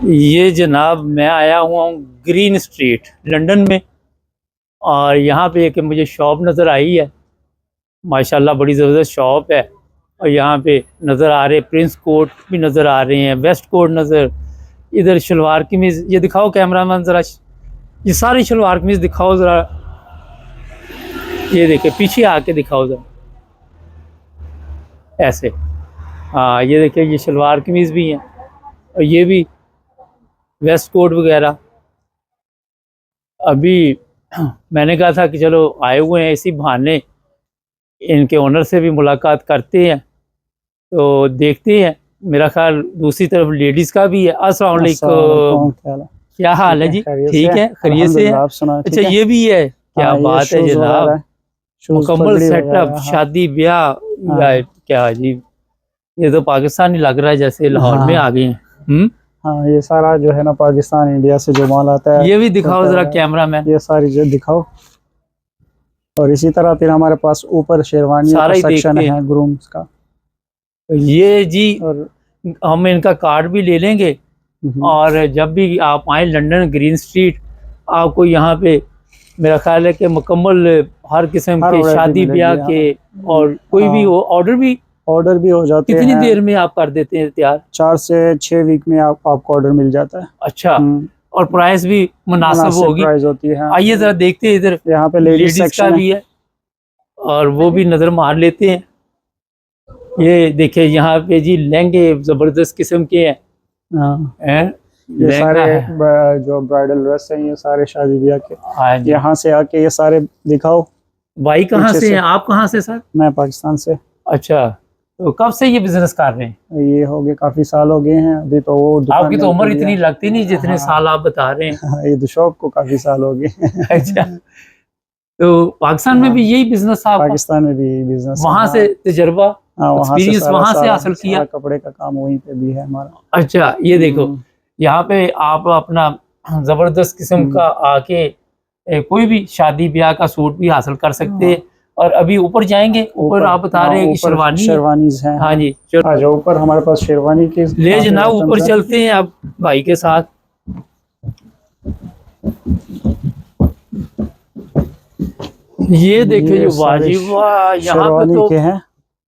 ये जनाब मैं आया हुआ हूँ ग्रीन स्ट्रीट लंदन में, और यहाँ पे एक मुझे शॉप नज़र आई है। माशाल्लाह बड़ी ज़बरदस्त शॉप है। और यहाँ पे नज़र आ रहे प्रिंस कोट भी नज़र आ रहे हैं, वेस्ट कोट नज़र, इधर शलवार कमीज़। ये दिखाओ कैमरामैन ज़रा, ये सारी शलवार कमीज़ दिखाओ ज़रा। ये देखे पीछे आके दिखाओ ज़रा ऐसे। हाँ ये देखिए, ये शलवार कमीज़ भी हैं और ये भी वेस्ट कोट वगैरह। अभी मैंने कहा था कि चलो आए हुए हैं इसी बहाने इनके ओनर से भी मुलाकात करते हैं, तो देखते हैं। मेरा ख्याल दूसरी तरफ लेडीज़ का भी है। अस्सलाम वालेकुम, क्या हाल है जी? ठीक है, खैरियत से है? अच्छा ये भी है, क्या बात है जनाब, मुकम्मल सेटअप, शादी ब्याह या क्या जी। ये तो पाकिस्तानी लग रहा है, जैसे लाहौर में आ गए हैं। हाँ, ये सारा जो है ना पाकिस्तान इंडिया से जो माल आता है। ये भी दिखाओ जरा कैमरामैन, ये सारी जो दिखाओ। और इसी तरह फिर हमारे पास ऊपर शेरवानी का सेक्शन है ग्रूम्स का। ये जी, और हम इनका कार्ड भी ले लेंगे। और जब भी आप आए लंदन ग्रीन स्ट्रीट, आपको यहाँ पे मेरा ख्याल है कि मुकम्मल हर किस्म के शादी ब्याह के और कोई भी हो ऑर्डर भी हो जाते हैं। कितनी देर में आप कर देते हैं तैयार? 4 से 6 वीक में आपको ऑर्डर मिल जाता है। अच्छा, और प्राइस भी मुनासिब होगी? प्राइस होती है। आइए जरा देखते हैं, इधर यहाँ पे लेडीज का भी है और वो भी नजर मार लेते हैं। ये देखिए यहाँ पे जी लहंगे जबरदस्त किस्म के हैं। ये सारे जो ब्राइडल ड्रेस हैं, ये सारे शादी ब्याह के। यहाँ से आके ये सारे दिखाओ। भाई कहाँ से हैं आप? कहाँ से सर? मैं पाकिस्तान से। अच्छा, तो कब से ये बिजनेस कर रहे हैं? ये हो गए, काफी साल हो गए हैं। अभी तो वो आपकी तो उम्र इतनी लगती नहीं जितने साल आप बता रहे हैं। ये तो शॉप को काफी साल हो गए। अच्छा, तो पाकिस्तान में भी यही बिजनेस था? पाकिस्तान में भी यही बिजनेस। वहाँ से तजर्बा, एक्सपीरियंस वहाँ से हासिल किया? कपड़े का काम वहीं पे भी है हमारा। अच्छा, ये देखो यहाँ पे आप अपना जबरदस्त किस्म का आके कोई भी शादी ब्याह का सूट भी हासिल कर सकते हैं। और अभी ऊपर जाएंगे, ऊपर आप बता रहे हैं कि शेरवानीज हैं। हाँ जी, जो ऊपर हमारे पास शेरवानी के ले जनाब, ऊपर चलते हैं आप भाई के साथ। ये देखिए जो वाजिब, यहाँ पे तो के हैं।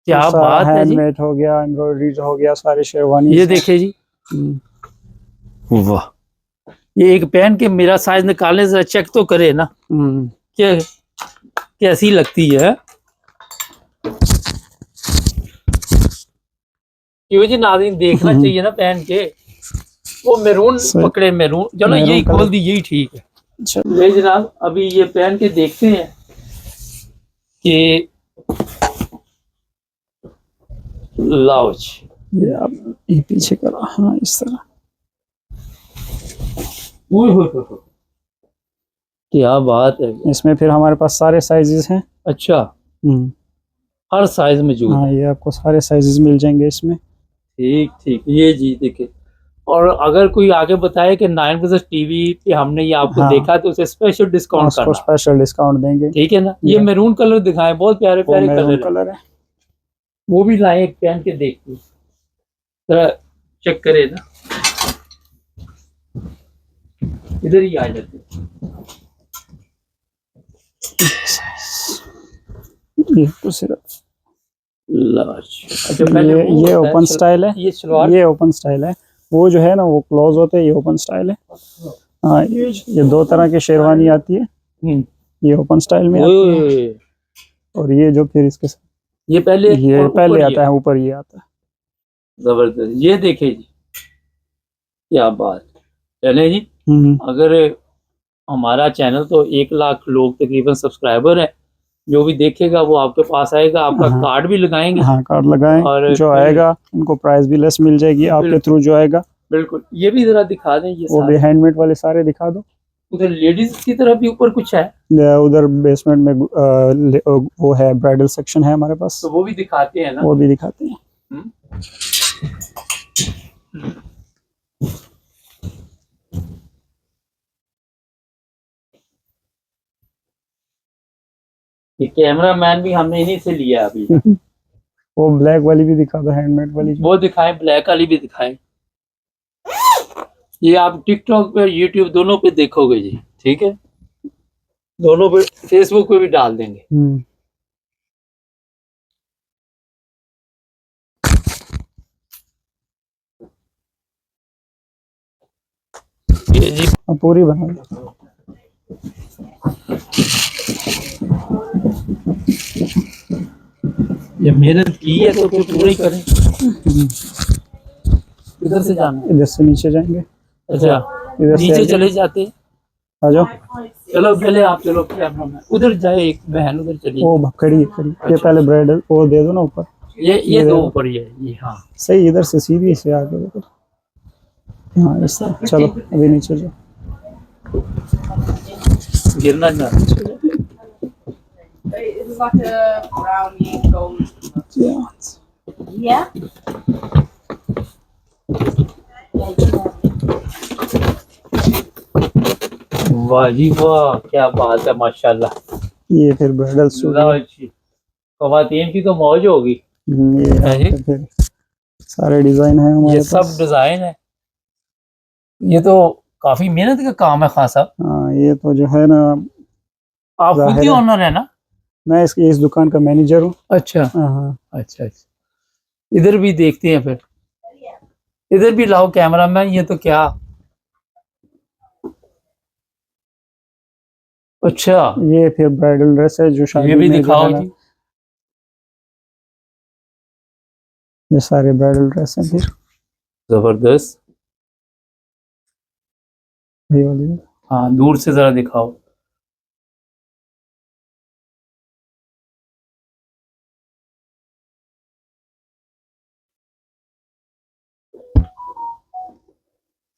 क्या बात है जी। हैंडमेड हो गया, एम्ब्रॉयडरी हो गया, सारे शेरवानी। ये देखिए जी, वाह। ये एक पहन के मेरा साइज निकालने से चेक तो करे ना, क्या कैसी लगती है। क्यों जी नाज़रीन, देखना चाहिए ना पहन के। वो मैरून पकड़े, मैरून, चलो यही खोल दी, यही ठीक है। ले जनाब, अभी ये पहन के देखते हैं कि लाउच ये पीछे करो। हाँ इस तरह। क्या बात है। इसमें फिर हमारे पास सारे साइजेस हैं। अच्छा, हर साइज मौजूद है। हाँ, ये आपको सारे साइजेस मिल जाएंगे इसमें। ठीक ठीक, ये जी देखिए। और अगर कोई आगे बताए कि 9 प्लस टीवी पे हमने ये आपको देखा, तो उसे स्पेशल डिस्काउंट करना। स्पेशल डिस्काउंट देंगे, ठीक है ना। ये मैरून कलर दिखाए, बहुत प्यारे प्यारे कलर है। वो भी लाए, एक पहन के देखिए, जरा चेक करे ना। इधर ही आ जाते। ये तो सिर्फ अच्छा, ये ओपन स्टाइल है। ये ओपन स्टाइल है। वो जो है ना वो क्लोज होते हैं, ये ओपन स्टाइल है। हाँ, ये 2 तरह की शेरवानी आती है। ये ओपन स्टाइल में आती है, और ये जो फिर इसके साथ ये पहले आता है, ऊपर ये आता है। जबरदस्त। ये देखे जी, क्या बात। चले जी, अगर हमारा चैनल तो 1 लाख लोग तकरीबन सब्सक्राइबर है, जो भी देखेगा वो आपके पास आएगा, आपका कार्ड भी लगाएंगे। हाँ, कार्ड लगाएं, और जो आएगा उनको प्राइस भी लेस मिल जाएगी आपके थ्रू जो आएगा। बिल्कुल। ये भी जरा दिखा दें, ये वो भी हैंडमेड वाले सारे दिखा दो। उधर लेडीज की तरफ भी ऊपर कुछ है, उधर बेसमेंट में वो है, ब्राइडल सेक्शन है हमारे पास, तो वो भी दिखाते हैं ना। वो भी दिखाते हैं। ये कैमरा मैन भी हमने इन्हीं से लिया अभी। वो ब्लैक वाली भी दिखा दो, हैंडमेड वाली। वो दिखाएं, ब्लैक वाली भी दिखाएं। ये आप टिकटॉक पे, यूट्यूब दोनों पे देखोगे जी, ठीक है, दोनों पे, फेसबुक पे भी डाल देंगे। ये जी पूरी बना दो। ये मेहनत की है तो फिर पूरी करें। इधर से जाना, इधर से नीचे जाएंगे। अच्छा, इधर से नीचे चले जाते हैं। आ जाओ। चलो पहले आप चलो, कैमरा मैन उधर जाए, एक बहन उधर चली। वो खड़ी है, खड़ी। ये पहले ब्राइडल वो दे दो ना ऊपर। ये दो ऊपर ही है ये। हाँ सही, इधर से सीधी से आगे देखो। हाँ इस तरह। चलो अभी नीचे जाओ, गिरना ना। It's like a brownie gold. Yeah. वाह जी वाह, क्या बात है, माशाल्लाह। ये फिर ब्राइडल सूट। खवातीन की तो मौज होगी। ये फिर सारे डिजाइन है हमारे ये सब डिजाइन है। ये तो काफी मेहनत का काम है खासा। हाँ ये तो जो है ना, आप खुद ही ओनर है ना? मैं इस दुकान का मैनेजर हूँ। अच्छा हाँ अच्छा अच्छा। इधर भी देखते हैं फिर, इधर भी लाओ कैमरा मैन। ये तो क्या, अच्छा ये फिर ब्राइडल ड्रेस है जो शादी ये भी में दिखाओ जो है जी। ये सारे ब्राइडल ड्रेस हैं। फिर जबरदस्त। ये वाली। हाँ दूर से जरा दिखाओ।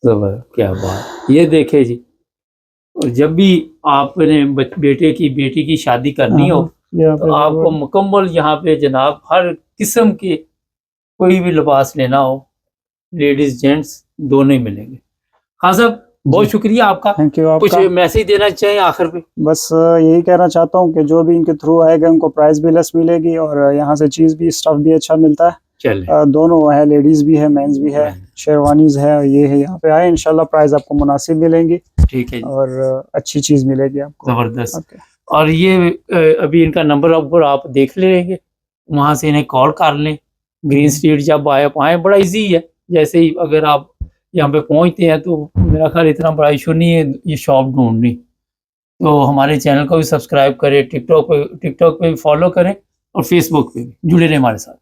जबर, क्या बात। ये देखे जी, और जब भी आपने बेटी की शादी करनी हो तो आपको मुकम्मल यहाँ पे जनाब हर किस्म के कोई भी लिबास लेना हो, लेडीज जेंट्स दोनों ही मिलेंगे। हाँ साहब, बहुत शुक्रिया आपका। Thank you. कुछ मैसेज देना चाहिए आखिर पे? बस यही कहना चाहता हूँ कि जो भी इनके थ्रू आएगा उनको प्राइस भी लेस मिलेगी और यहाँ से चीज भी, स्टफ भी अच्छा मिलता है। दोनों है, लेडीज भी है, मेंस भी है, शेरवानीज है। ये है, यहाँ पे आए इंशाल्लाह प्राइस आपको मुनासिब मिलेंगी। ठीक है और अच्छी चीज मिलेगी आपको। जबरदस्त। और ये अभी इनका नंबर ऊपर आप देख लेंगे, वहां से इन्हें कॉल कर लें। ग्रीन स्ट्रीट जब आए बड़ा इजी है। जैसे ही अगर आप यहाँ पे पहुंचते हैं तो मेरा ख्याल इतना बड़ा इशू नहीं है ये शॉप ढूंढनी। तो हमारे चैनल को भी सब्सक्राइब करें, टिकटॉक पे भी फॉलो करें और फेसबुक पे भी जुड़े रहें हमारे साथ।